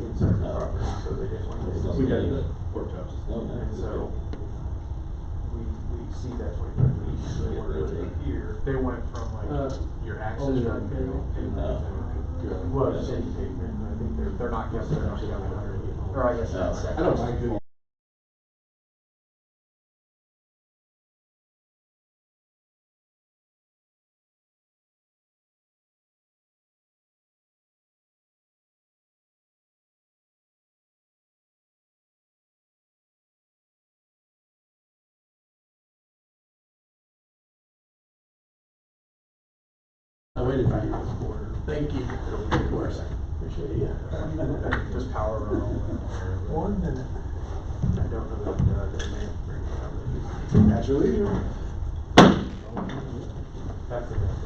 inside the property, so they didn't want to. We got the pork chops. And so we see that 25 feet, so they wanted to take here. They went from like your access road pavement. Well, city pavement, I think they're not getting, they're not getting 100 feet. Or I guess that's second. I don't mind doing. I waited 5 years for her. Thank you. Of course. Appreciate it. Just power roll. 1 minute. I don't know that they may bring it up. At your leisure. That's the best.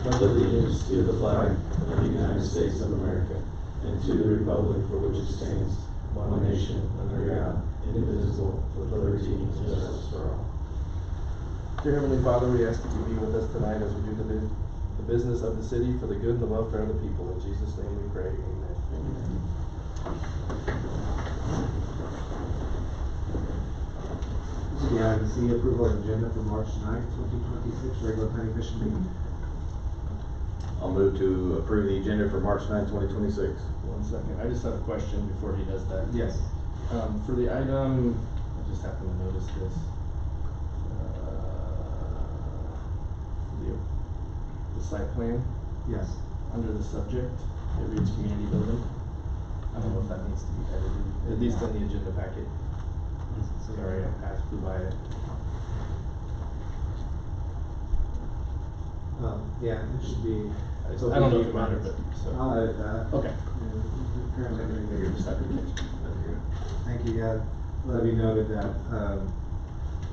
Pledge allegiance to the flag of the United States of America and to the republic for which it stands, one nation, under God, indivisible, with liberty and justice for all. Dear Heavenly Father, we ask that you be with us tonight as we do the business of the city for the good and the welfare of the people. In Jesus' name we pray. Amen. Amen. This will be item C, approval of agenda for March 9th, 2026, regular planning commission meeting. I'll move to approve the agenda for March 9, 2026. 1 second. I just have a question before he does that. Yes. For the item, I just happened to notice this. The site plan, Yes. under the subject, it reads community building. I don't know if that needs to be edited, at least in the agenda packet. Sorry, I passed through by it. Yeah, it should be. I don't know if it matters, but, so. I'll edit that. Okay. Currently, You're just not gonna catch it. thank you, Ed. Let me noted that,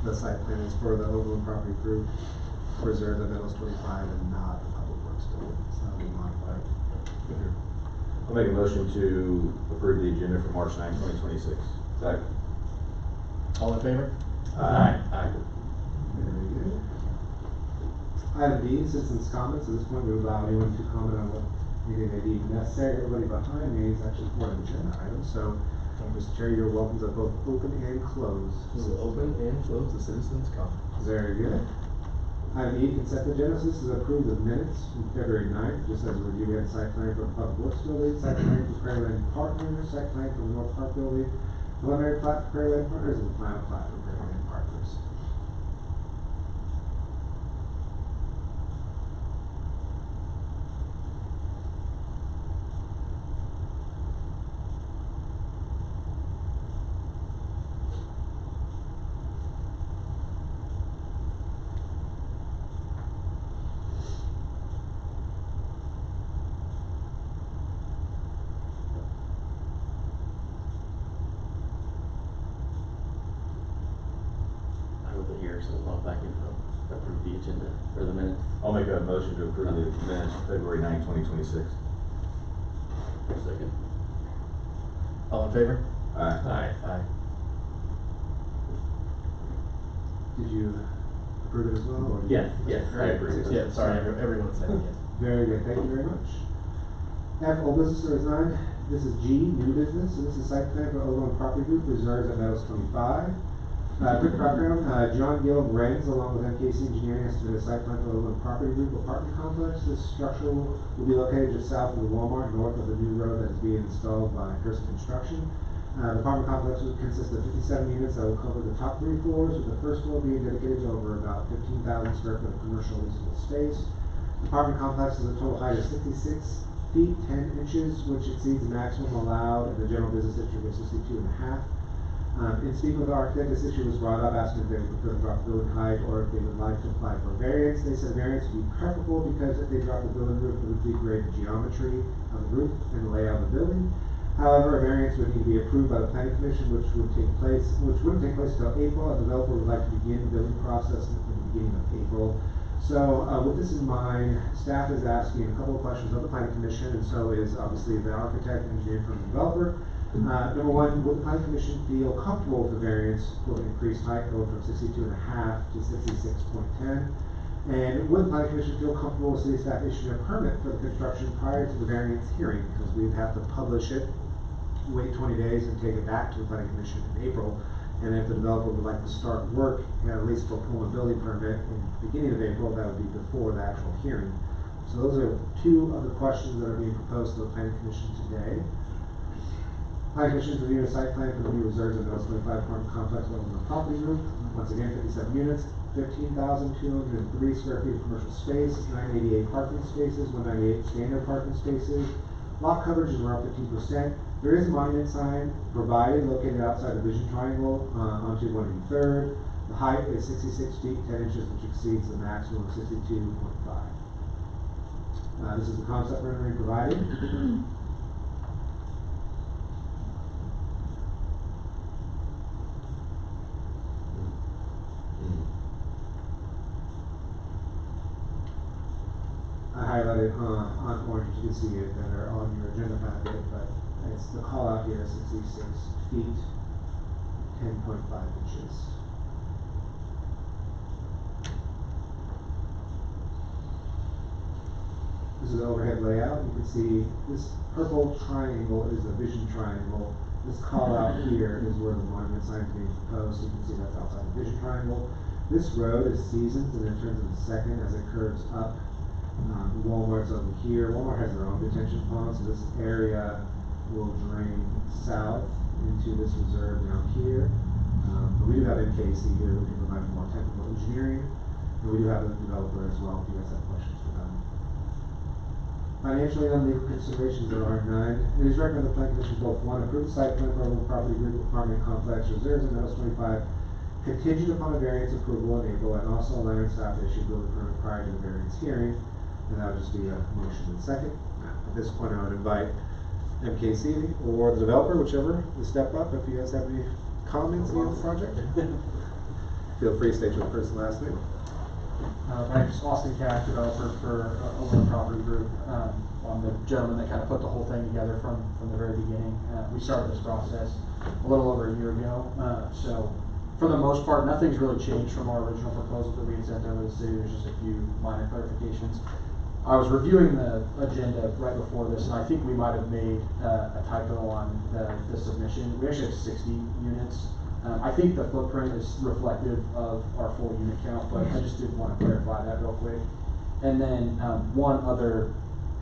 the site plan is for the Overland Property Group, preserve the Meadows 25 and not the Public Works building, so that'll be modified. I'll make a motion to approve the agenda for March 9, 2026. Second. All in favor? Aye. Aye. Very good. Item D, citizens' comments. At this point, we allow anyone to comment on what anything they deem necessary. Everybody behind me is actually for an agenda item, so Mr. Chair, you're welcome to both open and close. We'll open and close the citizens' comment. Very good. Item E, consent agenda. This is approved of minutes from February 9th, just as a review. We had site plan for the Public Works building, site plan for Prairieland Partners, site plan for the North Park building, preliminary plat for Prairieland Partners, and the final plat for Prairieland Partners. I wasn't here, so I'll back in approve the agenda or the minutes. I'll make a motion to approve the minutes for February 9, 2026. Second. All in favor? Aye. Aye. Did you approve it as well? Or Yeah, yeah, I Right. agree. Yeah, sorry, everyone said yes. Very good, thank you very much. F, old business, there is none. This is G, new business, so this is site plan for Overland Property Group, reserves at Meadows 25. Quick background, John Gill Renz, along with MKC Engineering, estimated a site plan for Overland Property Group apartment complex. This structure will be located just south of the Walmart, north of the new road that is being installed by Pearson Construction. The apartment complex will consist of 57 units that will cover the top 3 floors, with the first floor being dedicated to over about 15,000 square foot of commercial leasable space. The apartment complex has a total height of 66 feet 10 inches, which exceeds the maximum allowed in the general business district of 62.5. In speaking with the architect, this issue was brought up, asking if they would prefer to drop the building height or if they would like to apply for variance. They said variance would be preferable because if they drop the building roof, it would degrade the geometry of the roof and the layout of the building. However, a variance would need to be approved by the planning commission, which wouldn't take place until April. A developer would like to begin the building process in the beginning of April. So, with this in mind, staff is asking a couple of questions of the planning commission, and so is obviously the architect, engineer from the developer. Number one, would the planning commission feel comfortable with the variance for increased height going from 62.5 to 66.10? And would the planning commission feel comfortable with city staff issuing a permit for the construction prior to the variance hearing? Because we'd have to publish it, wait 20 days and take it back to the planning commission in April. And if the developer would like to start work, at least for pulling a building permit in the beginning of April, that would be before the actual hearing. So those are two of the questions that are being proposed to the planning commission today. Planning commission is reviewing a site plan for the new reserves of Mills 25 apartment complex over the property group. Once again, 57 units, 15,203 square feet of commercial space, 988 parking spaces, 198 standard parking spaces. Lot coverage is around 15%. There is a monument sign provided located outside the vision triangle on 283rd. The height is 66 feet 10 inches, which exceeds the maximum of 62.5. This is the concept rendering provided. I highlighted on orange, you can see it, that are on your agenda packet, but it's the call out here, 66 feet, 10.5 inches. This is the overhead layout. You can see this purple triangle is the vision triangle. This call out here is where the monument sign is being proposed. You can see that's outside the vision triangle. This road is seasoned and then turns in a second as it curves up. Walmart's over here. Walmart has their own detention pond, so this area will drain south into this reserve down here. But we do have MKC here who can provide more technical engineering, and we do have a developer as well if you guys have questions for them. Financially and legal considerations, there are none. It is recommended the planning commission both one, approve the site plan for Overland Property Group apartment complex reserves in Meadows 25 contingent upon a variance approval in April, and also allowing staff to issue building permit prior to the variance hearing. And that would just be a motion and second. At this point, I would invite MKC or the developer, whichever, to step up if you guys have any comments on the project. Feel free to state your first and last name. My name is Austin Cash, developer for Overland Property Group. I'm the gentleman that kind of put the whole thing together from the very beginning. We started this process a little over a year ago. So for the most part, nothing's really changed from our original proposal that we had sent over to the city. There's just a few minor clarifications. I was reviewing the agenda right before this, and I think we might have made a typo on the submission. We actually have 60 units. I think the footprint is reflective of our full unit count, but I just did want to clarify that real quick. And then one other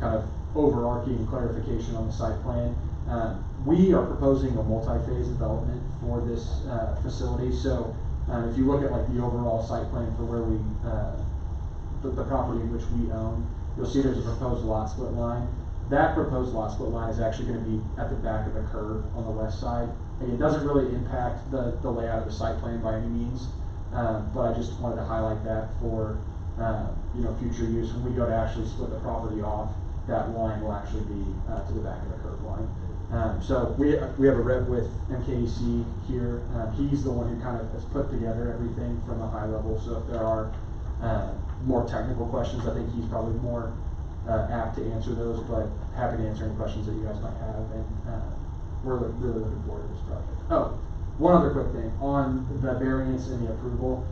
kind of overarching clarification on the site plan. We are proposing a multi-phase development for this facility. So if you look at like the overall site plan for where we, the property in which we own, you'll see there's a proposed lot split line. That proposed lot split line is actually going to be at the back of the curb on the west side. And it doesn't really impact the layout of the site plan by any means, but I just wanted to highlight that for future use. When we go to actually split the property off, that line will actually be to the back of the curb line. So we have a rep with MKC here. He's the one who kind of has put together everything from a high level. So if there are more technical questions, I think he's probably more apt to answer those, but happy to answer any questions that you guys might have, and we're really looking forward to this project. Oh, one other quick thing on the variance and the approval.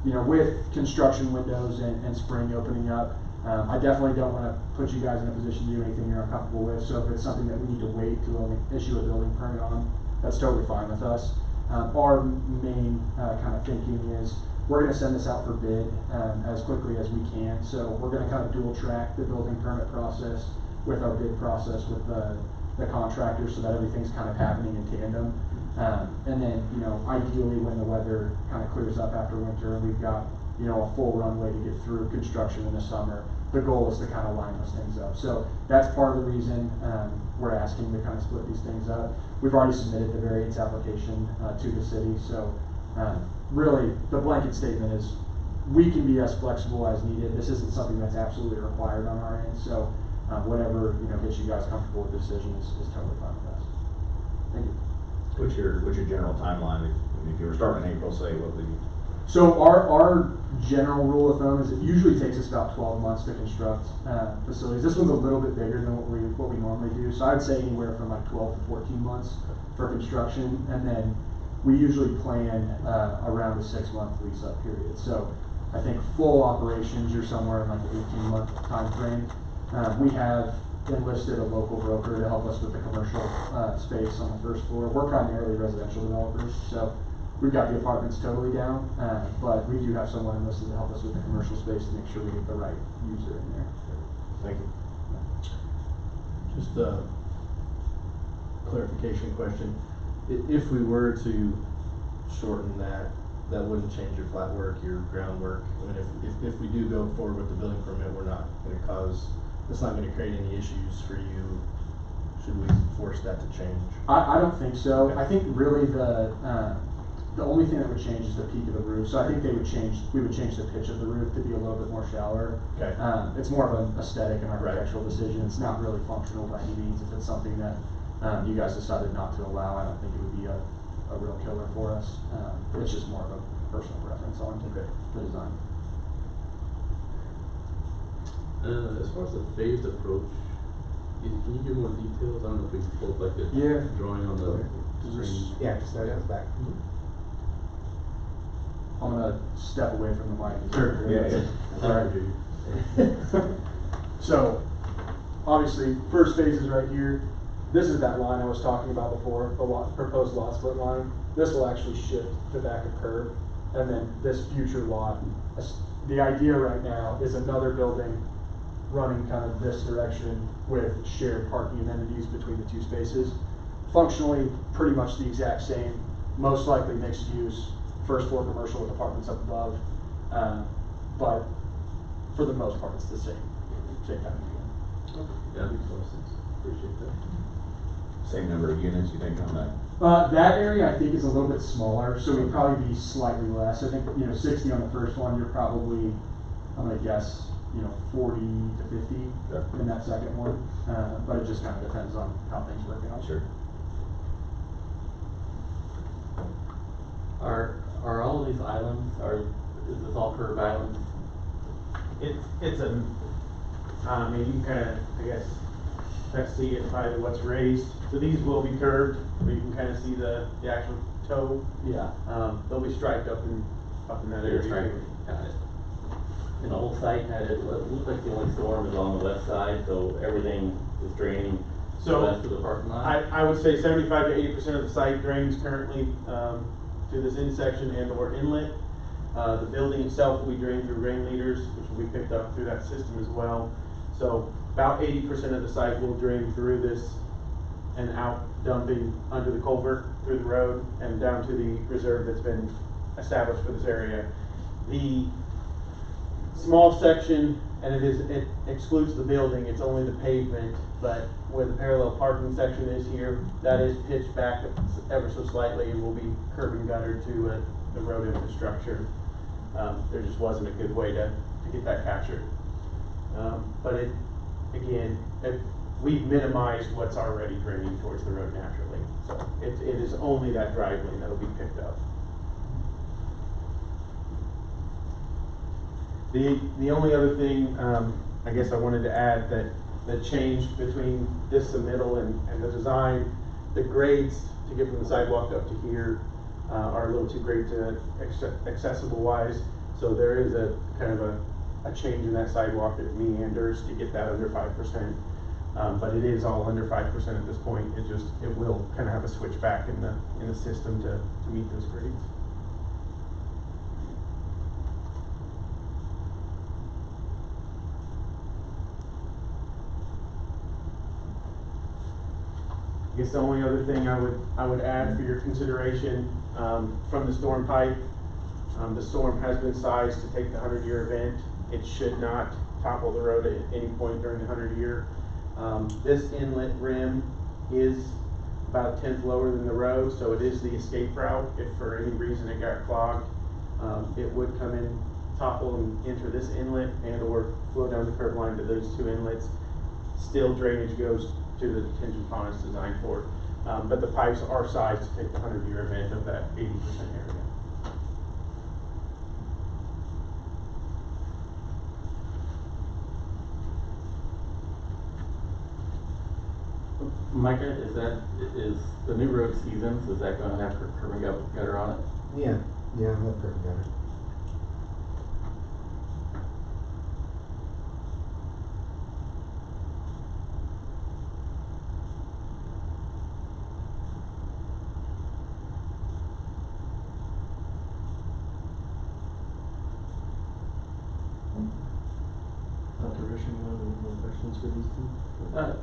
With construction windows and spring opening up, I definitely don't want to put you guys in a position to do anything you're uncomfortable with. So if it's something that we need to wait to issue a building permit on, that's totally fine with us. Our main kind of thinking is we're going to send this out for bid as quickly as we can. So we're going to kind of dual track the building permit process with our bid process with the contractors, so that everything's kind of happening in tandem. And then, ideally when the weather kind of clears up after winter and we've got, a full runway to get through construction in the summer, the goal is to kind of line those things up. So that's part of the reason we're asking to kind of split these things up. We've already submitted the variance application to the city. So really the blanket statement is we can be as flexible as needed. This isn't something that's absolutely required on our end. So whatever, gets you guys comfortable with the decision is totally fine with us. Thank you. What's your general timeline? If you were starting in April, say, what would you? So our general rule of thumb is it usually takes us about 12 months to construct facilities. This one's a little bit bigger than what we normally do. So I'd say anywhere from like 12 to 14 months for construction, and then we usually plan around a 6-month lease-up period. So I think full operations, you're somewhere in like an 18-month time frame. We have enlisted a local broker to help us with the commercial space on the first floor. We're primarily residential developers, so we've got the apartments totally down, but we do have someone enlisted to help us with the commercial space to make sure we get the right user in there. Thank you. Just a clarification question. If we were to shorten that, that wouldn't change your flat work, your groundwork. I mean, if we do go forward with the building permit, we're not gonna cause, it's not gonna create any issues for you, should we force that to change? I don't think so. I think really the only thing that would change is the peak of the roof. So I think we would change the pitch of the roof to be a little bit more shallower. Okay. It's more of an aesthetic and architectural decision. It's not really functional by any means. If it's something that you guys decided not to allow, I don't think it would be a real killer for us. It's just more of a personal preference on the design. As far as the phased approach, can you give more details? I don't know if we can pull up like a drawing on the screen. Yeah, just that goes back. I'm gonna step away from the mic. Yeah. All right. So, obviously, first phase is right here. This is that line I was talking about before, the proposed lot split line. This will actually shift to back a curb, and then this future lot. The idea right now is another building running kind of this direction with shared parking amenities between the two spaces. Functionally, pretty much the exact same, most likely mixed use, first floor commercial with apartments up above, but for the most part, it's the same kind of deal. Yeah, that makes a lot of sense. Appreciate that. Same number of units you think on that? That area I think is a little bit smaller, so we'd probably be slightly less. I think, 60 on the first one, you're probably, I'm gonna guess, 40 to 50 in that second one. But it just kind of depends on how things work out. Sure. Are all of these islands, is this all curved islands? It's a, I mean, you can kind of, I guess, best see it by what's raised. So these will be curved, where you can kind of see the actual toe. Yeah. They'll be striped up in that area. Got it. And the whole site it looks like the only storm is on the west side, so everything is draining So, west of the parking lot? I would say 75 to 80% of the site drains currently through this in-section and or inlet. The building itself will be drained through rain leaders, which will be picked up through that system as well. So about 80% of the site will drain through this and out, dumping under the culvert through the road and down to the reserve that's been established for this area. The small section, and it excludes the building, it's only the pavement, but where the parallel parking section is here, that is pitched back ever so slightly and will be curb and gutter to the road infrastructure. There just wasn't a good way to get that captured. But we've minimized what's already draining towards the road naturally. So it is only that drive lane that'll be picked up. The only other thing I guess I wanted to add that changed between this submittal and the design, the grades to get from the sidewalk up to here are a little too great to accessible wise. So there is a kind of a change in that sidewalk that meanders to get that under 5%. But it is all under 5% at this point. It will kind of have a switch back in the system to meet those grades. I guess the only other thing I would add for your consideration from the storm pipe, the storm has been sized to take the 100-year event. It should not topple the road at any point during the 100-year. This inlet rim is about a 1/10 lower than the road, so it is the escape route. If for any reason it got clogged, it would come in, topple and enter this inlet and or flow down the curb line to those two inlets. Still drainage goes to the detention pond it's designed for. But the pipes are sized to take the 100-year event of that 80% area. Micah, is the new road Seasons, is that gonna have curb and gutter on it? Yeah, I'll have curb and gutter. Christian, you have any more questions for these two? But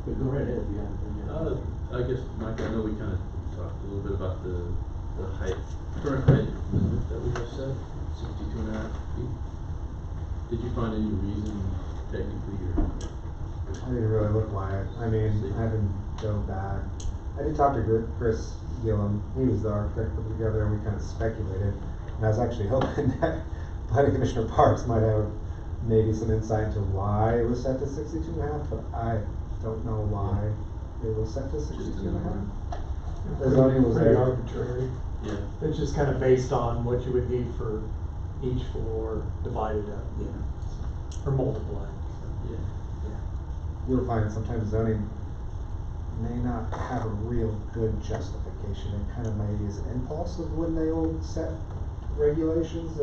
go right ahead if you have any. I guess, Mike, I know we kind of talked a little bit about the height, current height limit that we have set, 62.5 feet. Did you find any reason technically or? I didn't really look why. I mean, I haven't go back. I did talk to Chris Gillum. He was the architect put together, and we kind of speculated. And I was actually hoping that Planning Commissioner Parks might have maybe some insight into why it was set to 62.5, but I don't know why it was set to 62.5. The zoning was Pretty there. arbitrary. Yeah. It's just kind of based on what you would need for each floor divided up. Yeah. Or multiplied. Yeah. You'll find sometimes zoning may not have a real good justification. It kind of maybe is an impulse of when they will set regulations.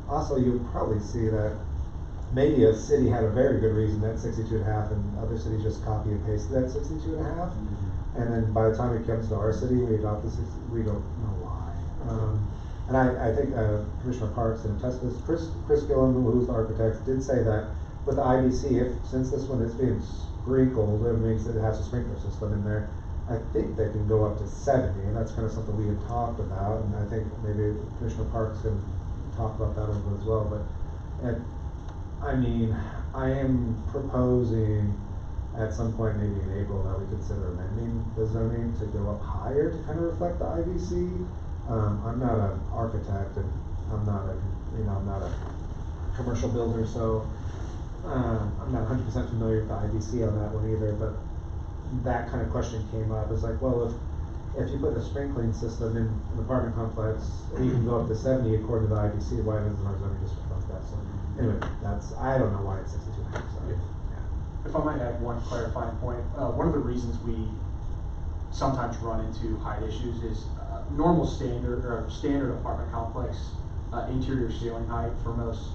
Also, you'll probably see that maybe a city had a very good reason at 62.5 and other cities just copy and paste that 62.5. Mm-hmm. And then by the time it comes to our city, we adopt the 60, we don't know why. And I think Commissioner Parks and attest to this, Chris Gillum, who's the architect, did say that with the IBC, since this one is being sprinkled, it means that it has a sprinkler system in there. I think they can go up to 70, and that's kind of something we had talked about, and I think maybe Commissioner Parks can talk about that a little bit as well. But I mean, I am proposing at some point, maybe in April, that we consider amending the zoning to go up higher to kind of reflect the IBC. I'm not an architect, and I'm not a commercial builder, so I'm not 100% familiar with the IBC on that one either. But that kind of question came up. It's like, well, if you put a sprinkling system in an apartment complex and you can go up to 70 according to the IBC, why doesn't our zoning just reflect that? So anyway, I don't know why it's 62.5. So, yeah. If I might add one clarifying point, one of the reasons we sometimes run into height issues is normal standard apartment complex interior ceiling height for most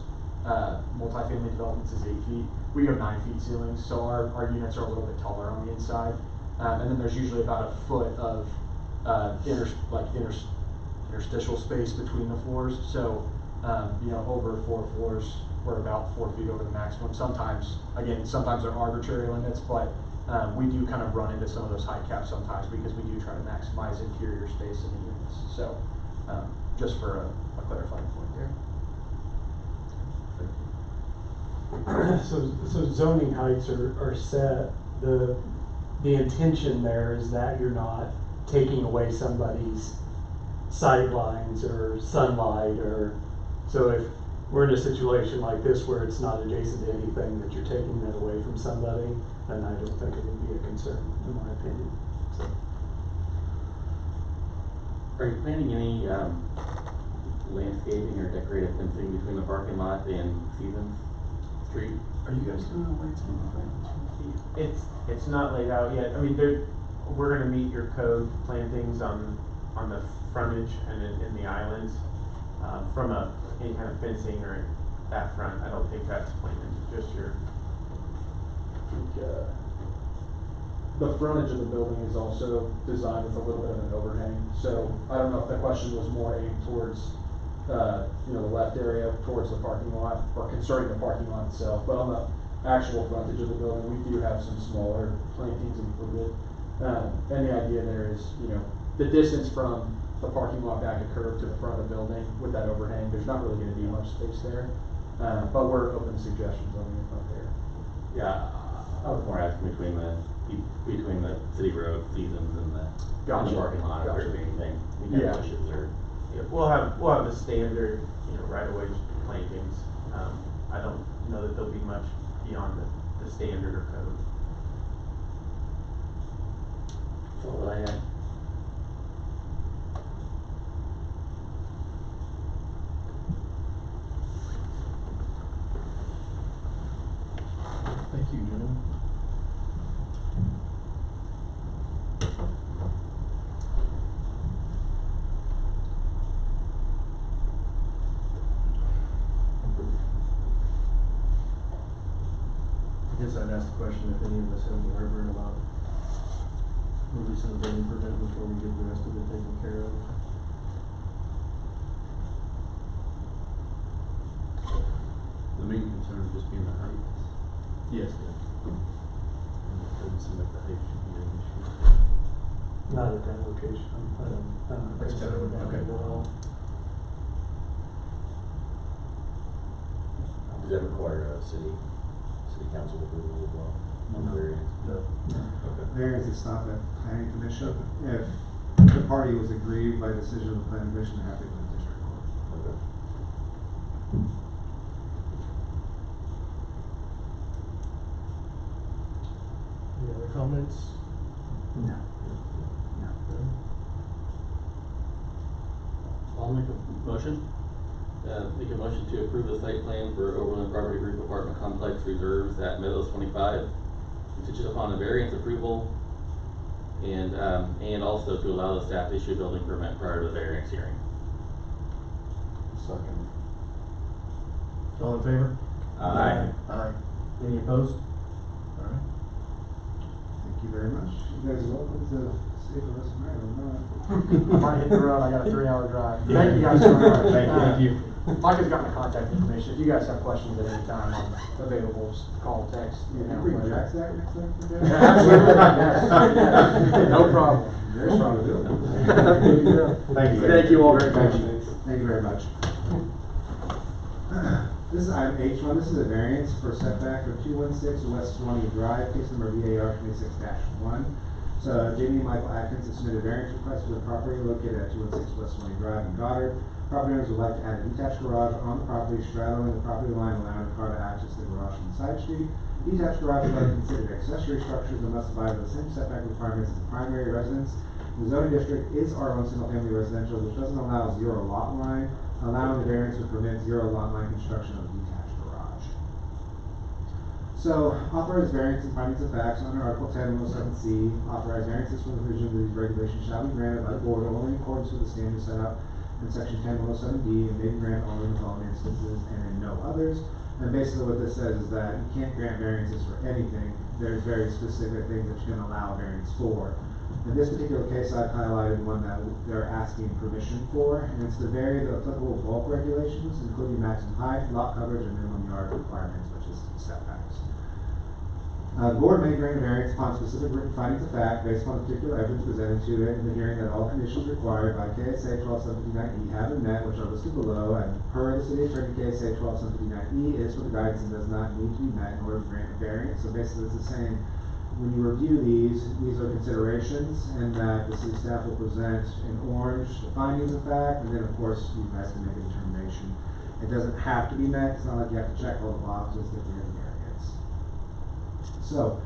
multifamily developments is 8 feet. We go 9 feet ceilings, so our units are a little bit taller on the inside, and then there's usually about a foot of interstitial space between the floors. So over 4 floors, we're about 4 feet over the maximum. Sometimes there are arbitrary limits, but we do kind of run into some of those height caps sometimes because we do try to maximize interior space in the units. So just for a clarifying point there. So zoning heights are set. The intention there is that you're not taking away somebody's sight lines or sunlight, or so if we're in a situation like this where it's not adjacent to anything that you're taking that away from somebody, then I don't think it would be a concern, in my opinion. So. Are you planning any landscaping or decorative fencing between the parking lot and Stevens Street? Are you guys doing a landscape plan? It's not laid out yet. I mean, we're gonna meet your code plantings on the frontage and in the islands. From any kind of fencing or that front, I don't think that's planned. Just your. The frontage of the building is also designed with a little bit of an overhang. So I don't know if the question was more aimed towards the left area towards the parking lot or concerning the parking lot itself. But on the actual frontage of the building, we do have some smaller plantings included. And the idea there is, the distance from the parking lot back a curve to the front of the building with that overhang, there's not really going to be much space there. But we're open to suggestions on the front there. Yeah, I was more asking between the city road, Stevens, and the Gotcha. parking lot, if there's anything, Yeah. bushes or. Yeah, we'll have the standard, right of way plantings. I don't know that there'll be much beyond the standard or code. That's all that I had. Thank you, John. I guess I'd ask the question if any of us have any heartburn about releasing the building permit before we get the rest of it taken care of. The main concern would just being the height. Yes. And it doesn't seem like the height should be an issue. Not at that location. That's kind of- okay. At all. Does that require a city council approval as well? On the variance? No. Okay. Variance is not at planning commission. If the party was aggrieved by decision of the planning commission, they have to go to district court. Okay. Any other comments? No. I'll make a motion. Make a motion to approve the site plan for Overland Property Group Apartment Complex Reserves at Meadows 25, contingent upon a variance approval, and also to allow the staff to issue a building permit prior to the variance hearing. Second. All in favor? Aye. Aye. Any opposed? Alright. Thank you very much. You guys are welcome to stay for the rest of the night or not. I might hit the road, I got a 3-hour drive. Thank you guys so much. Thank you. Mike has got my contact information, if you guys have questions at any time, I'm available, just call, text, You email. can bring whatever. Jack Stack next time for Yeah, absolutely, yes. No problem. There's probability. Thank you. Thank you all very much. Thank you very much. This is item H1, this is a variance for setback of 216 West Swanee Drive, case number VAR 26-1. So Jamie and Michael Atkins have submitted a variance request for the property located at 216 West Swanee Drive in Goddard. Property owners would like to add a detached garage on the property straddling the property line, allowing the car to access the garage from the side street. Detached garages are considered accessory structures and must abide by the same setback requirements as the primary residence. The zoning district is R1 single family residential, which doesn't allow zero lot line. Allowing the variance would permit zero lot line construction of a detached garage. So, authorized variance and findings of facts under Article 10, 107C, authorized variances from the provision of these regulations shall be granted by the board only in accordance with the standards set out in section 10, 107D, and may be granted only in the following instances and in no others. And basically what this says is that you can't grant variances for anything. There's very specific things that you can allow variance for. In this particular case, I've highlighted one that they're asking permission for, and it's to vary the applicable bulk regulations, including maximum height, lot coverage, and minimum yard requirements, which is setbacks. The board may grant a variance upon specific written findings of fact based upon the particular evidence presented to it in the hearing that all conditions required by KSA 12759E have been met, which are listed below, and per the city attorney KSA 12759E is for the guidance and does not need to be met in order to grant a variance. So basically it's the same. When you review these are considerations, and that the city staff will present in orange the findings of fact, and then of course you guys can make a determination. It doesn't have to be met. It's not like you have to check all the boxes to grant a variance. So,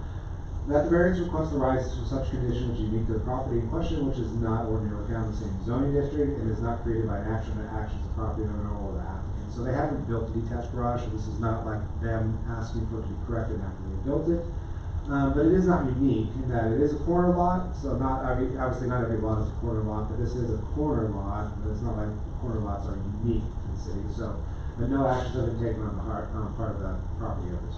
that the variance request arises from such condition which is unique to the property in question, which is not ordinarily found in the same zoning district, and is not created by an action that actions the property owner or the applicant. So they haven't built a detached garage, so this is not like them asking for it to be corrected after they built it. But it is not unique in that it is a corner lot, so obviously not every lot is a corner lot, but this is a corner lot, but it's not like corner lots are unique to the city, so, but no actions have been taken on the part of the property owners.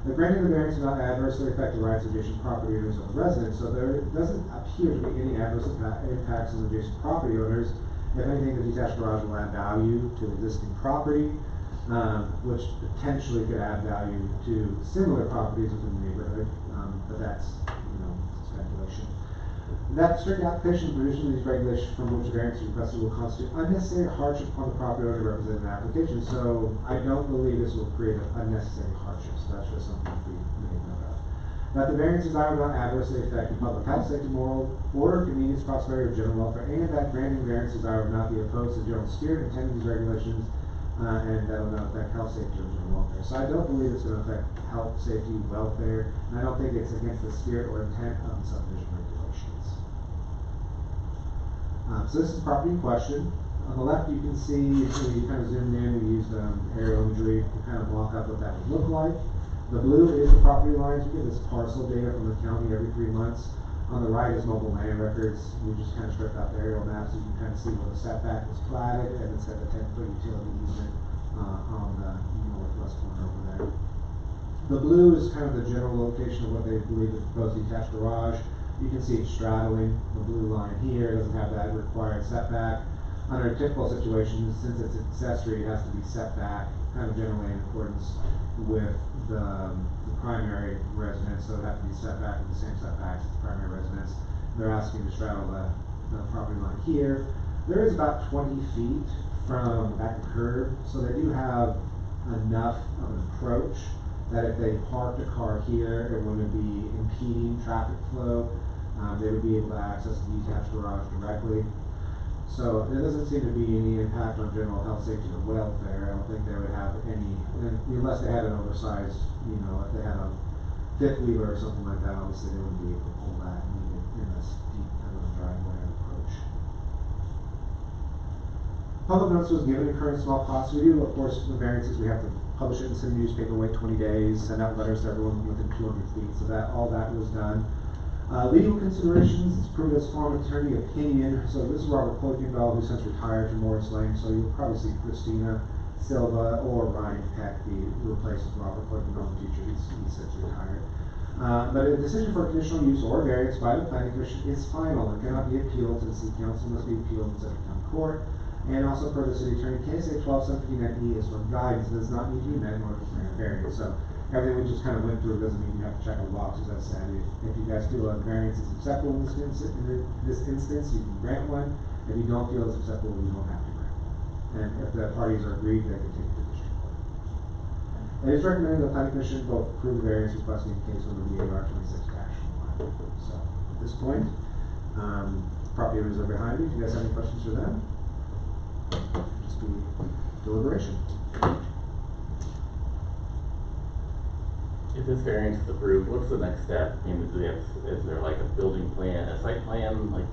The granting of the variance does not adversely affect the rights of adjacent property owners or the residents, so there doesn't appear to be any adverse impacts on adjacent property owners. If anything, the detached garage will add value to the existing property, which potentially could add value to similar properties within the neighborhood, but that's, speculation. That strict application and provision of these regulations from which variance is requested will constitute unnecessary hardship upon the property owner represented in the application, so I don't believe this will create an unnecessary hardship, so that's just something we make note of. That the variance desire will not adversely affect the public health, safety, moral order, convenience, prosperity, or general welfare, and that granting variance desire will not be opposed to the general spirit and intent of these regulations, and that will not affect health, safety, or general welfare. So I don't believe it's going to affect health, safety, welfare, and I don't think it's against the spirit or intent of the subdivision regulations. So this is the property in question. On the left you can see, we kind of zoomed in, we used aerial imagery to kind of block up what that would look like. The blue is the property lines. We get this parcel data from the county every 3 months. On the right is mobile land records. We just kind of stripped out the aerial map so you can kind of see where the setback was platted, and it's got the 10-foot utility easement on the northwest corner over there. The blue is kind of the general location of what they believe is the proposed detached garage. You can see it straddling the blue line here. It doesn't have that required setback. Under a typical situation, since it's accessory, it has to be set back kind of generally in accordance with the primary residence, so it would have to be set back with the same setbacks as the primary residence. They're asking to straddle the property line here. There is about 20 feet from back to curb, so they do have enough of an approach that if they parked a car here, it wouldn't be impeding traffic flow. They would be able to access the detached garage directly. So there doesn't seem to be any impact on general health, safety, or welfare. I don't think they would have any, unless they had an oversized, you know, if they had a fifth wheeler or something like that, obviously they wouldn't be able to pull that and leave it in this deep kind of driveway approach. Public notice was given, incurring small costs. We do, of course, the variances, we have to publish it in the city newspaper, wait 20 days, send out letters to everyone within 200 feet, so that, all that was done. Legal considerations, it's approved as farm attorney opinion, so this is Robert Kuykendall, who since retired from Morris Lane, so you'll probably see Christina Silva or Ryan Peck be replaced with Robert Kuykendall in the future, he's since retired. But a decision for conditional use or variance by the planning commission is final and cannot be appealed to the city council, must be appealed to the county court. And also per the city attorney, KSA 1279E is for guidance, does not need to be met in order to grant a variance. So everything we just kind of went through doesn't mean you have to check all the boxes, as I said. If you guys feel a variance is acceptable in this instance, you can grant one. If you don't feel it's acceptable, you don't have to grant one. And if the parties are agreed, they can take it to district court. It is recommended the planning commission both approve the variance requested in case number BAR 26-1. So at this point, property owners are behind me. If you guys have any questions for them, just be deliberation. If this variance is approved, what's the next step? I mean, is there like a building plan, a site plan, like?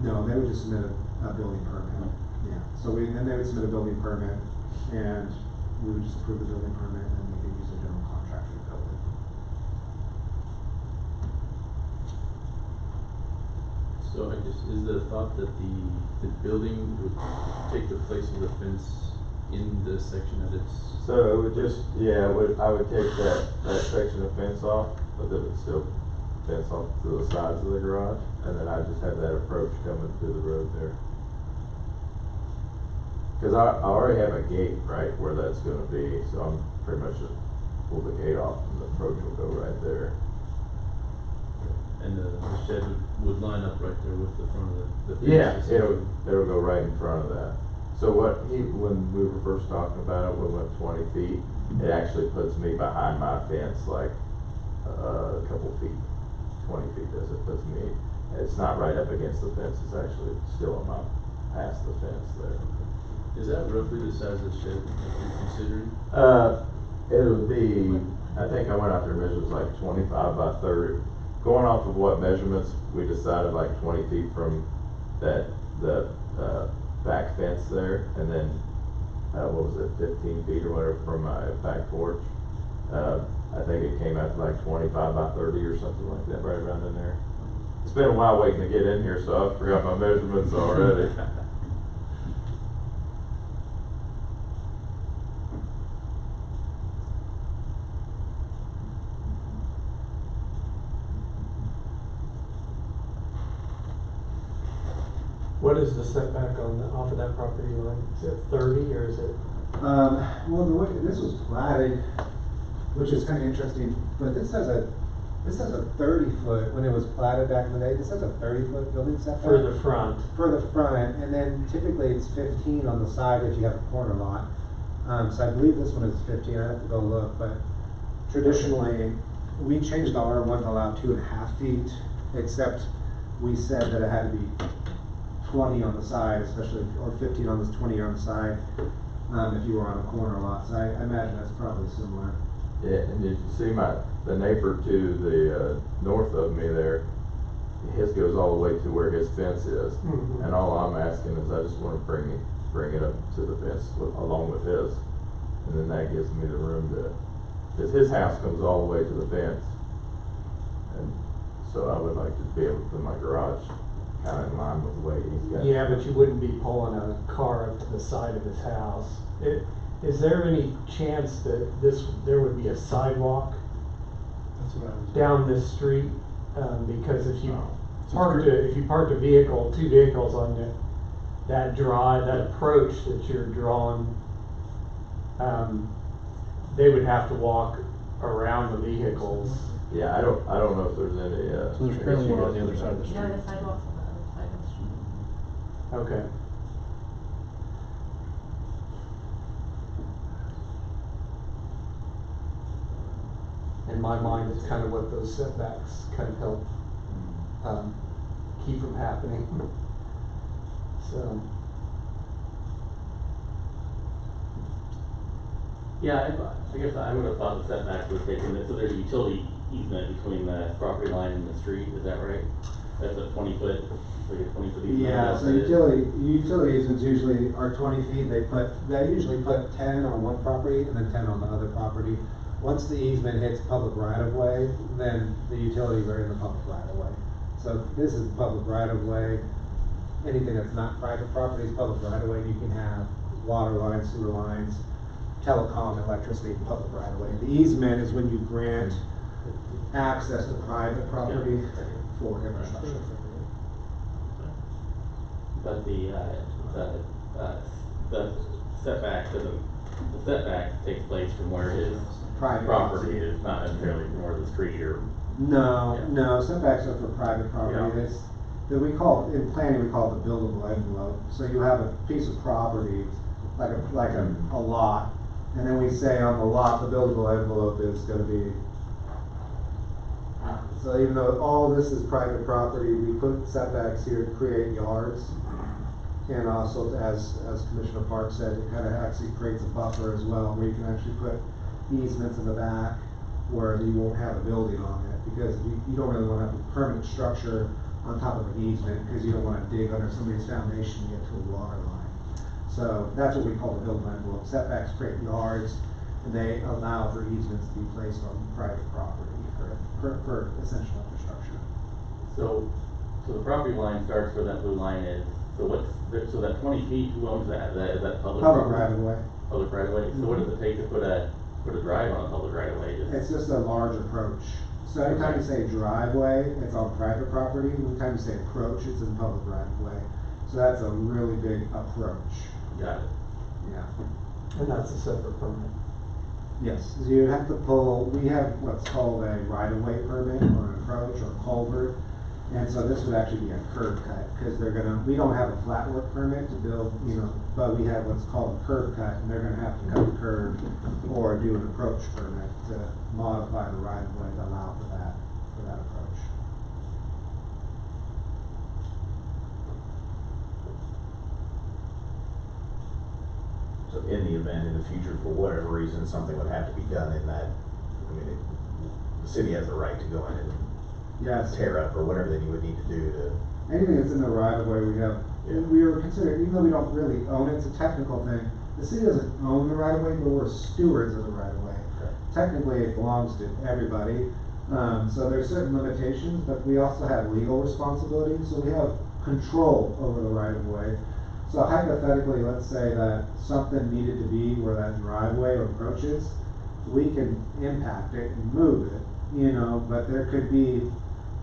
No, they would just submit a building permit. Yeah. So then they would submit a building permit, and we would just approve the building permit, and they could use a general contractor to build it. So I just, is the thought that the building would take the place of the fence in the section that it's? So it would just, yeah, I would take that section of fence off, but it would still fence off to the sides of the garage, and then I just have that approach coming through the road there. Cause I already have a gate right where that's gonna be, so I'm pretty much just pull the gate off and the approach will go right there. And the shed would line up right there with the front of the fence? Yeah, it'll go right in front of that. So when we were first talking about it, we went 20 feet. It actually puts me behind my fence like a couple feet. 20 feet does it, puts me, it's not right up against the fence, it's actually still past the fence there. Is that roughly the size of the shed that you're considering? It would be, I think I went out there and measured, it was like 25 by 30. Going off of what measurements, we decided like 20 feet from the back fence there, and then, what was it, 15 feet or whatever from my back porch. I think it came out to like 25 by 30 or something like that, right around in there. It's been a while waiting to get in here, so I forgot my measurements already. What is the setback off of that property line? Is it 30 or is it? Well, the way this was platted, which is kind of interesting, but this has a 30-foot, when it was platted back in the day, this has a 30-foot building setback. For the front. For the front, and then typically it's 15 on the side if you have a corner lot. So I believe this one is 15, I have to go look, but traditionally, we changed the R1 to allow 2.5 feet, except we said that it had to be 20 on the side, especially, or 15 on this, 20 on the side, if you were on a corner lot. So I imagine that's probably similar. Yeah, and you can see the neighbor to the north of me there, his goes all the way to where his fence is. Mm-hmm. And all I'm asking is I just want to bring it up to the fence along with his. And then that gives me the room to, because his house comes all the way to the fence. And so I would like to be able to put my garage kind of in line with the way he's got. Yeah, but you wouldn't be pulling a car up to the side of his house. Is there any chance that there would be a sidewalk down this street? Because if you parked a vehicle, two vehicles on that approach that you're drawing, they would have to walk around the vehicles. Yeah, I don't know if there's any, So there's currently one on the other side of the Yeah, street. the sidewalks on the other side of the street. Okay. In my mind, it's kind of what those setbacks kind of help, keep from happening. So, Yeah, I guess I would have thought the setback was taken, so there's a utility easement between the property line and the street, is that right? That's a 20-foot, like a 20-foot easement? Yeah, so utility easements usually are 20 feet, they usually put 10 on one property and then 10 on the other property. Once the easement hits public right of way, then the utilities are in the public right of way. So this is public right of way, anything that's not private property is public right of way, you can have water lines, sewer lines, telecom, electricity, public right of way. The easement is when you grant access to private property for infrastructure. But the setback doesn't, the setback takes place from where his Private property is, not necessarily from where the street or. No, Yeah. no, setbacks are for private property, Yeah. this, that we call, in planning, we call it the buildable envelope. So you have a piece of property, like a lot, and then we say on the lot, the buildable envelope is gonna be. So even though all this is private property, we put setbacks here to create yards. And also, as Commissioner Park said, it kind of actually creates a buffer as well, where you can actually put easements in the back where you won't have a building on it, because you don't really want to have a permanent structure on top of an easement, because you don't want to dig under somebody's foundation to get to a water line. So that's what we call the buildable envelope. Setbacks create yards, and they allow for easements to be placed on private property for essential infrastructure. So the property line starts where that blue line is, so that 20 feet, who owns that? Is that public Public property? right of way. Public right of way, so what does it take to put a drive on a public right of way? It's just a large approach. So anytime you say driveway, it's on private property. Anytime you say approach, it's in public right of way. So that's a really big approach. Got it. Yeah. and that's a separate permit. Yes, so you have to pull, we have what's called a right of way permit or an approach or culvert. And so this would actually be a curb cut, because we don't have a flat work permit to build, but we have what's called a curb cut, and they're gonna have to cut the curb or do an approach permit to modify the right of way to allow for that approach. So in the event in the future, for whatever reason, something would have to be done in that, the city has the right to go in and Yes. tear up or whatever that you would need to do to. Anything that's in the right of way, we are considered, even though we don't really own it, it's a technical thing. The city doesn't own the right of way, but we're stewards of the right of way. Okay. Technically, it belongs to everybody. So there's certain limitations, but we also have legal responsibilities, so we have control over the right of way. So hypothetically, let's say that something needed to be where that driveway approaches, we can impact it and move it, but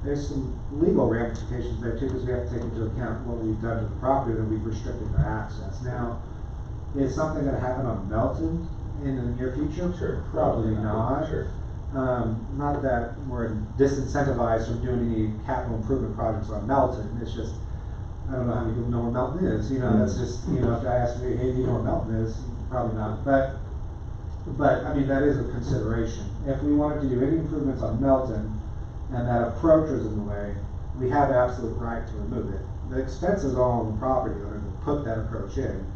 there's some legal ramifications there too, because we have to take into account what we've done to the property, that we've restricted their access. Now, is something gonna happen on Melton in the near future? Sure. Probably not. Sure. Not that we're disincentivized from doing any capital improvement projects on Melton, it's just, I don't know how many people know where Melton is, that's just, if I ask you, hey, do you know where Melton is? Probably not, but I mean, that is a consideration. If we wanted to do any improvements on Melton, and that approach was in the way, we have absolute right to remove it. The expense is all on the property owner to put that approach in,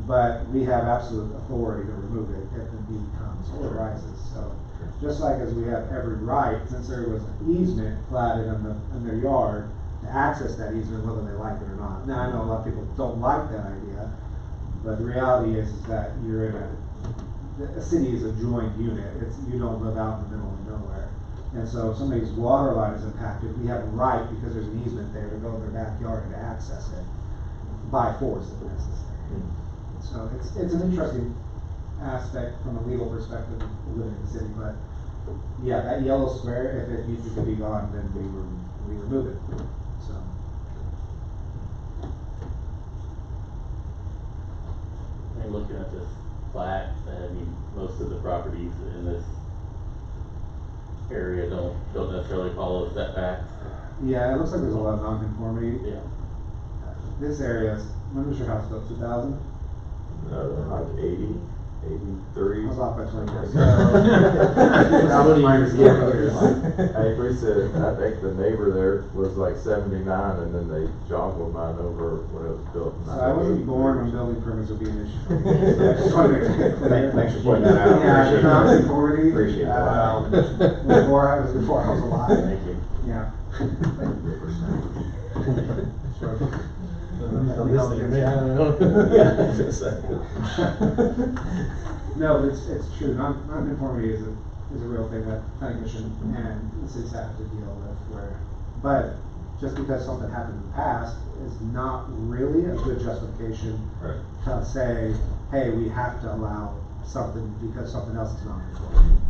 but we have absolute authority to remove it if the need comes or arises, so. Just like as we have every right, since there was an easement platted in their yard, to access that easement whether they like it or not. Now, I know a lot of people don't like that idea, but the reality is that you're in a city is a joined unit, you don't live out in the middle of nowhere. And so if somebody's water line is impacted, we have a right, because there's an easement there, to go in their backyard and to access it by force if necessary. So it's an interesting aspect from a legal perspective of living in the city, but yeah, that yellow square, if it needs to be gone, then we remove it, so. I'm looking at this plat. I mean, most of the properties in this area don't necessarily follow setbacks. Yeah, it looks like there's a lot of non-conformity. Yeah. This area, when was your house built, 2000? No, like 80, 83. I was off by 20 years. How many Minus years? 20 years. Hey, we said, I think the neighbor there was like 79, and then they joggled mine over when it was built. in So I wasn't 1983. born when building permits would be an issue. I just wanted to make it clear. Thanks for pointing that out. Yeah, Appreciate it. non-conformity. Appreciate that. Before I was alive. Thank you. Yeah. Yeah, I was gonna say. No, but it's true, non-conformity is a real thing that planning commission and the cities have to deal with where, but just because something happened in the past is not really a good justification Right. to say, hey, we have to allow something because something else is non-conforming.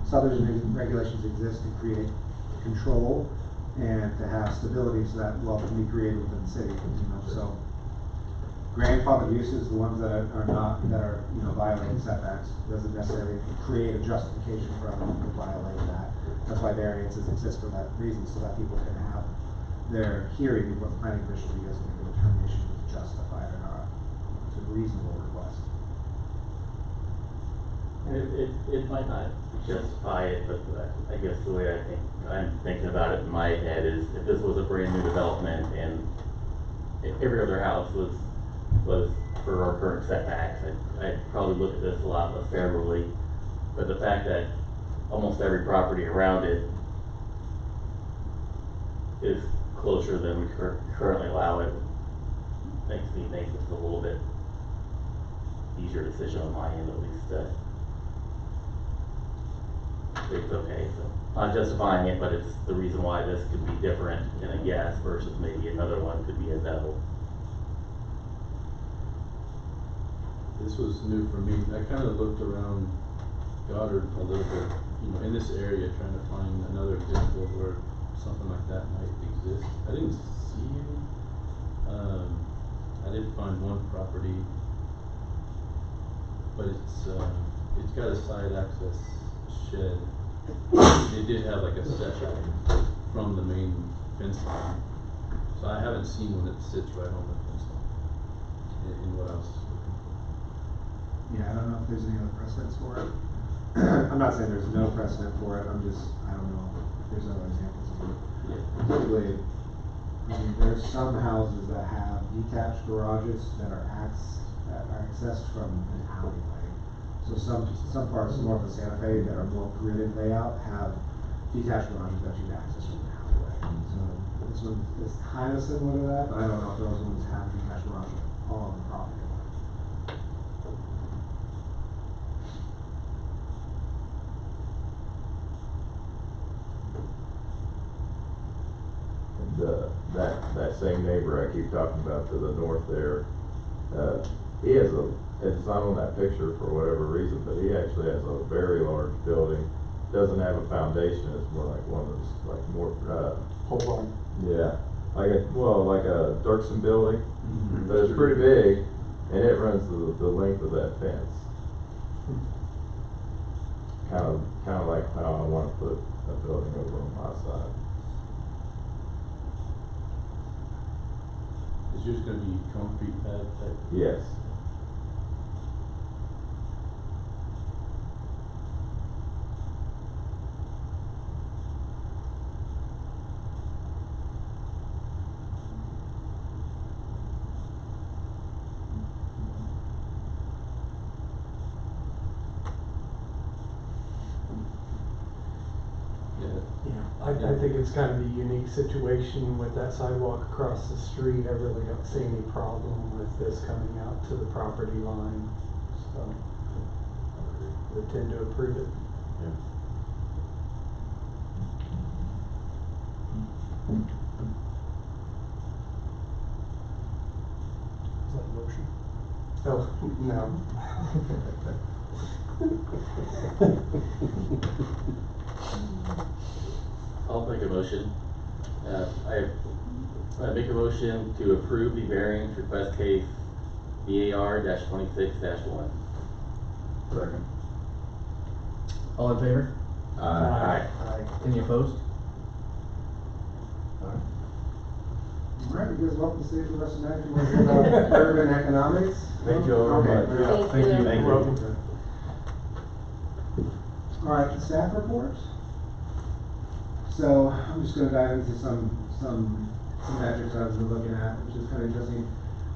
Subdivision regulations exist to create control and to have stability so that wealth can be created within the city, so. Grandfathered uses, the ones that are not, that are, violating setbacks, doesn't necessarily create a justification for them to violate that. That's why variances exist for that reason, so that people can have their hearing before the planning commission, because they make a determination if it's justified or not. It's a reasonable request. It might not justify it, but I guess the way I'm thinking about it in my head is if this was a brand new development and every other house was for our current setbacks, I'd probably look at this a lot less favorably. But the fact that almost every property around it is closer than we currently allow it makes this a little bit easier decision on my end, at least. It's okay, so not justifying it, but it's the reason why this could be different in a yes versus maybe another one could be a no. This was new for me. I kind of looked around Goddard a little bit, in this area, trying to find another example of where something like that might exist. I didn't see any. I did find one property, but it's got a side access shed. It did have like a setback from the main fence line, so I haven't seen one that sits right on the fence line. In what else? Yeah, I don't know if there's any other precedents for it. I'm not saying there's no precedent for it, I don't know if there's other examples of it. Typically, there's some houses that have detached garages that are accessed from an alleyway. So some parts north of Santa Fe that are more gridded layout have detached garages that you can access from an alleyway. So this one is kind of similar to that, but I don't know if those ones have detached garages on the property line. That same neighbor I keep talking about to the north there, he has it's not on that picture for whatever reason, but he actually has a very large building. Doesn't have a foundation, it's more like one of those, like more, Hold on. yeah, like a Dirksen building, Mm-hmm. but it's pretty big, and it runs the length of that fence. Kind of like how I want to put a building over on my side. Is yours gonna be concrete pad type? Yes. I think it's kind of a unique situation with that sidewalk across the street. I really don't see any problem with this coming out to the property line, so we tend to approve it. Yeah. Is that a motion? Oh, no. I'll make a motion. I make a motion to approve the variance request case VAR-26-1. Second. All in favor? Aye. Any opposed? Alright. Alright, you guys welcome to stay for the rest of the night if you want to hear about urban economics. Thank you all Okay. very much. Thank you. Thank you. Alright, the staff reports. So I'm just gonna dive into some metrics I've been looking at, which is kind of interesting.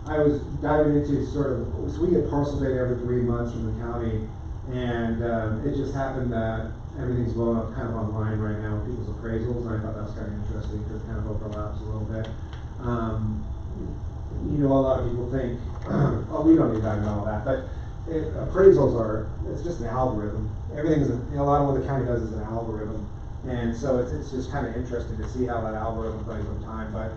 I was diving into sort of, so we get parcel data every 3 months from the county, and it just happened that everything's blowing up kind of online right now with people's appraisals, and I thought that was kind of interesting because it kind of overlaps a little bit. You know, a lot of people think, oh, we don't need to dive into all that, but appraisals are, it's just an algorithm. Everything is, a lot of what the county does is an algorithm. And so it's just kind of interesting to see how that algorithm plays over time. But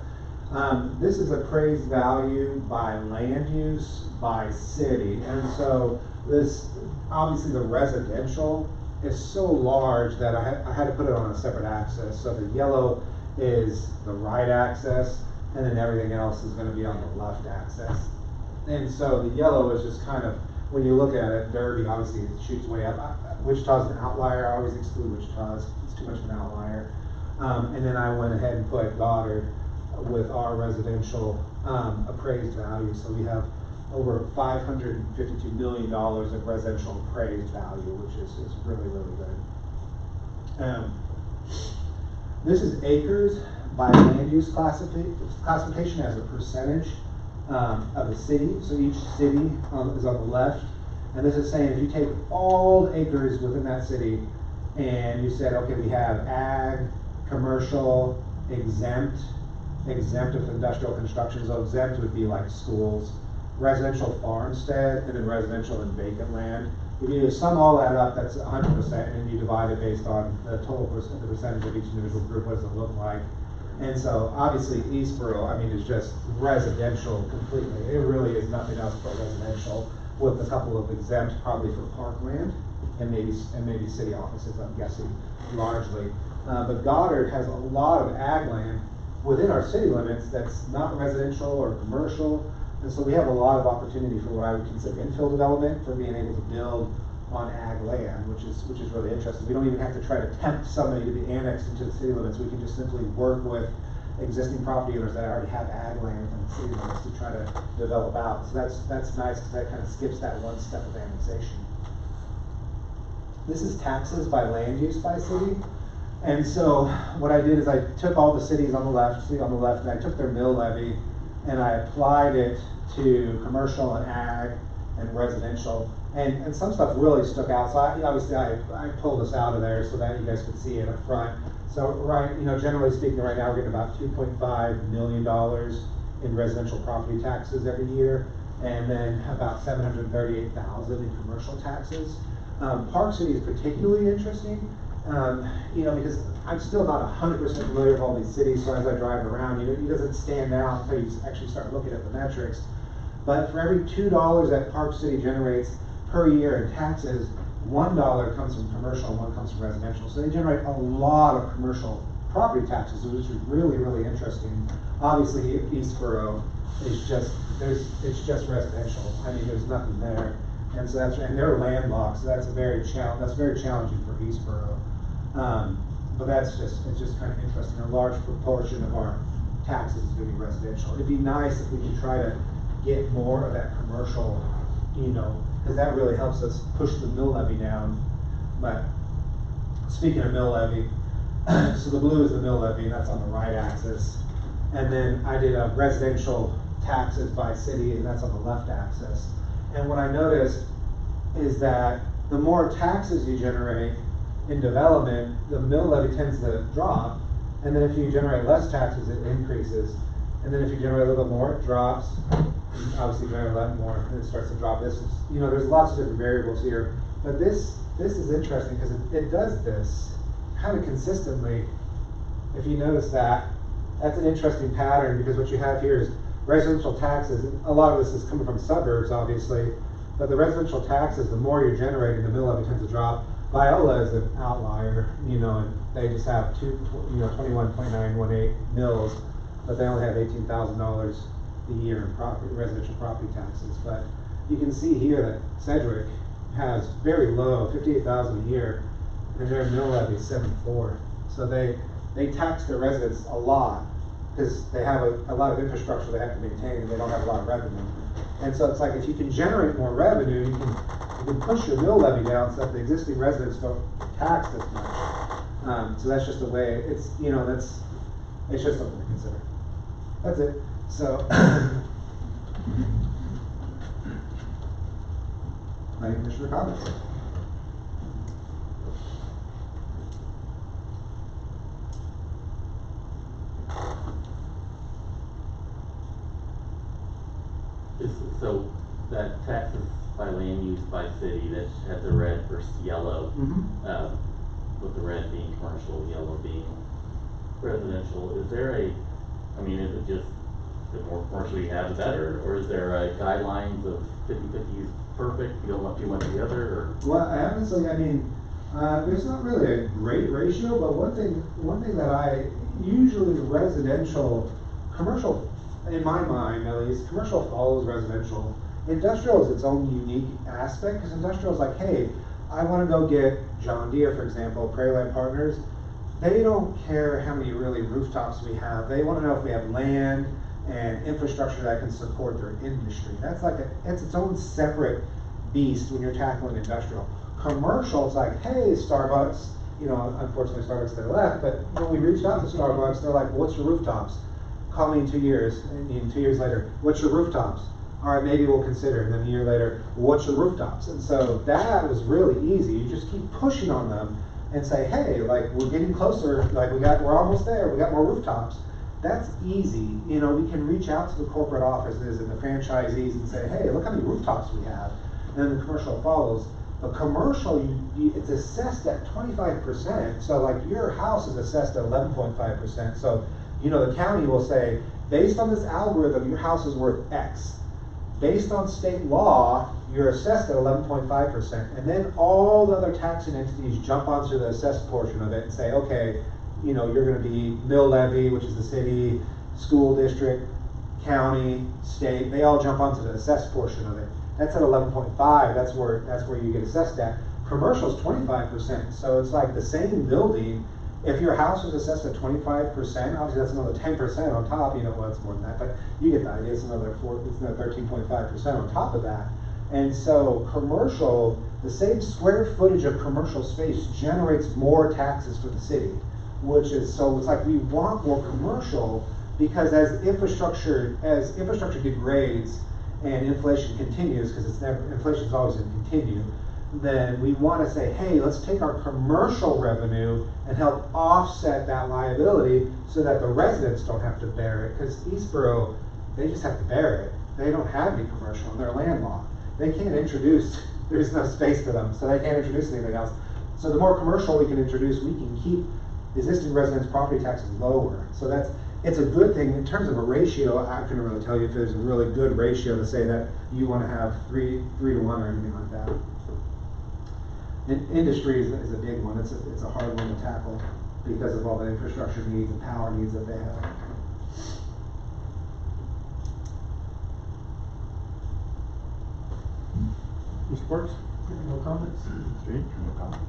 this is appraised value by land use, by city. And so this, obviously the residential is so large that I had to put it on a separate axis. So the yellow is the right axis, and then everything else is going to be on the left axis. And so the yellow is just kind of, when you look at it, Derby, obviously it shoots way up. Wichita's an outlier. I always exclude Wichita's. It's too much of an outlier. And then I went ahead and put Goddard with our residential appraised value. So we have over $552 million of residential appraised value, which is really, really good. This is acres by land use classification as a percentage of the city. So each city is on the left. And this is saying if you take all the acres within that city and you said, okay, we have ag, commercial, exempt of industrial construction. So exempt would be like schools, residential farmstead, and then residential and vacant land. If you sum all that up, that's 100%, and you divide it based on the total the percentage of each individual group. What does it look like? And so obviously Eastboro, I mean, is just residential completely. It really is nothing else but residential, with a couple of exempt, probably for parkland and maybe city offices, I'm guessing, largely. But Goddard has a lot of ag land within our city limits that's not residential or commercial, and so we have a lot of opportunity for what I would consider infill development, for being able to build on ag land, which is really interesting. We don't even have to try to tempt somebody to be annexed into the city limits. We can just simply work with existing property owners that already have ag land within the city limits to try to develop out. So that's nice because that kind of skips that one step of annexation. This is taxes by land use by city. And so what I did is I took all the cities on the left, and I took their mill levy and I applied it to commercial and ag and residential. And some stuff really stuck out. So I pulled this out of there so that you guys could see it up front. So generally speaking, right now we're getting about $2.5 million in residential property taxes every year, and then about $738,000 in commercial taxes. Park City is particularly interesting, because I'm still not 100% familiar with all these cities. So as I drive around, it doesn't stand out until you actually start looking at the metrics. But for every $2 that Park City generates per year in taxes, $1 comes from commercial and $1 comes from residential. So they generate a lot of commercial property taxes, which is really, really interesting. Obviously, Eastboro is just residential. I mean, there's nothing there, and so and they're landlocked. So that's very challenging for Eastboro. But it's just kind of interesting. A large proportion of our taxes is going to be residential. It'd be nice if we could try to get more of that commercial, because that really helps us push the mill levy down. But speaking of mill levy, so the blue is the mill levy, and that's on the right axis. And then I did a residential taxes by city, and that's on the left axis. And what I noticed is that the more taxes you generate in development, the mill levy tends to drop. And then if you generate less taxes, it increases. And then if you generate a little bit more, it drops. Obviously, generate a lot more, and it starts to drop. This is, there's lots of different variables here. But this is interesting because it does this kind of consistently. If you notice that, that's an interesting pattern, because what you have here is residential taxes. A lot of this is coming from suburbs, obviously, but the residential taxes, the more you're generating, the mill levy tends to drop. Viola is an outlier, and they just have 21.918 mills, but they only have $18,000 a year in residential property taxes. But you can see here that Sedgwick has very low, 58,000 a year, and their mill levy is 74. So they tax their residents a lot, because they have a lot of infrastructure they have to maintain, and they don't have a lot of revenue. And so it's like, if you can generate more revenue, you can push your mill levy down so that the existing residents don't tax as much. So that's just the way, it's, you know, it's just something to consider. That's it. So, any commissioner comments? So that taxes by land use by city, that has the red versus yellow, with the red being commercial, yellow being residential. Is there I mean, is it just the more commercial you have, the better, or is there guidelines of 50-50 is perfect, you don't want too much of the other, or? Well, honestly, I mean, there's not really a great ratio, but one thing that I usually commercial, in my mind at least, commercial follows residential. Industrial is its own unique aspect, because industrial is like, hey, I want to go get John Deere, for example, Prairie Land Partners. They don't care how many really rooftops we have. They want to know if we have land and infrastructure that can support their industry. That's like it's its own separate beast when you're tackling industrial. Commercial is like, hey, Starbucks, you know, unfortunately Starbucks, they left, but when we reached out to Starbucks, they're like, well, what's your rooftops? Call me in 2 years, and 2 years later, what's your rooftops? All right, maybe we'll consider. And then a year later, what's your rooftops? And so that was really easy. You just keep pushing on them and say, hey, like, we're getting closer, like we're almost there, we got more rooftops. That's easy. You know, we can reach out to the corporate offices and the franchisees and say, hey, look how many rooftops we have. And then the commercial follows. A commercial, it's assessed at 25%. So like your house is assessed at 11.5%. So, you know, the county will say, based on this algorithm, your house is worth X. Based on state law, you're assessed at 11.5%. And then all the other taxing entities jump onto the assessed portion of it and say, okay, you know, you're going to be mill levy, which is the city, school district, county, state. They all jump onto the assessed portion of it. That's at 11.5. That's where you get assessed at. Commercial is 25%. So it's like the same building. If your house was assessed at 25%, obviously that's another 10% on top. You know, well, it's more than that, but you get the idea. It's another 13.5% on top of that. And so commercial, the same square footage of commercial space generates more taxes for the city, which is, so it's like we want more commercial, because as infrastructure degrades and inflation continues, because inflation is always going to continue, then we want to say, hey, let's take our commercial revenue and help offset that liability so that the residents don't have to bear it, because Eastboro, they just have to bear it. They don't have any commercial and they're landlocked. They can't introduce, there's no space for them, so they can't introduce anything else. So the more commercial we can introduce, we can keep existing residents' property taxes lower. So it's a good thing. In terms of a ratio, I couldn't really tell you if there's a really good ratio to say that you want to have 3 to 1 or anything like that. Industry is a big one. It's a hard one to tackle because of all the infrastructure needs and power needs that they have. Mr. Parks? No comments? Strange? No comment.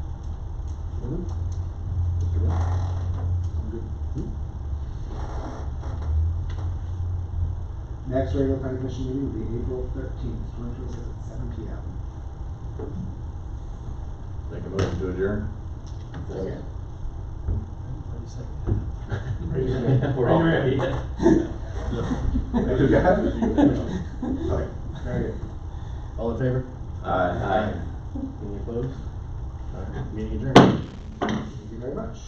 Mr. West? I'm good. Next regular planning commission meeting will be April 13th, 2026 at 7 p.m. Make a motion to adjourn. We're all ready. You got it? Okay, very good. All in favor? Aye. Any opposed? All right, meeting adjourned. Thank you very much.